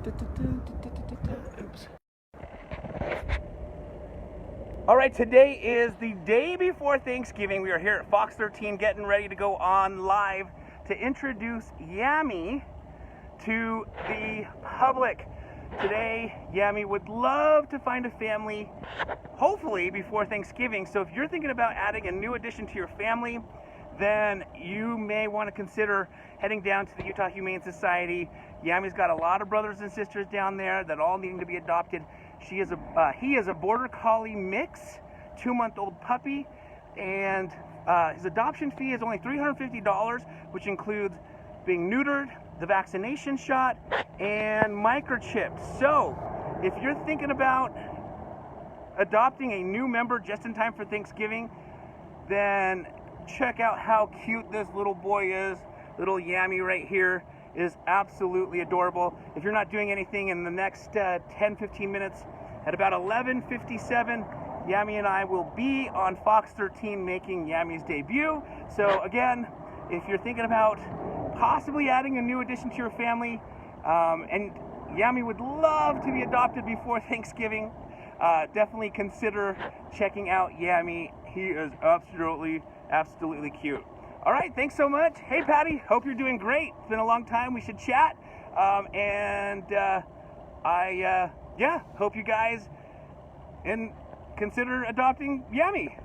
Oops. All right, today is the day before Thanksgiving. We are here at Fox13 getting ready to go on live to introduce Yammy to the public. Today, Yammy would love to find a family, hopefully before Thanksgiving. So if you're thinking about adding a new addition to your family, then you may want to consider heading down to the Utah Humane Society. Yammy's got a lot of brothers and sisters down there that all needing to be adopted. He is a Border Collie mix, 2-month-old puppy, and his adoption fee is only $350, which includes being neutered, the vaccination shot, and microchips. So, if you're thinking about adopting a new member just in time for Thanksgiving, then check out how cute this little boy is. Little Yammy right here is absolutely adorable. If you're not doing anything in the next 10-15 minutes, at about 11:57, Yammy and I will be on Fox13 making Yammy's debut. So again, if you're thinking about possibly adding a new addition to your family, and Yammy would love to be adopted before Thanksgiving, definitely consider checking out Yammy. He is absolutely cute. All right, thanks so much. Hey, Patty, hope you're doing great. It's been a long time. We should chat. Yeah, hope you guys consider adopting Yammy.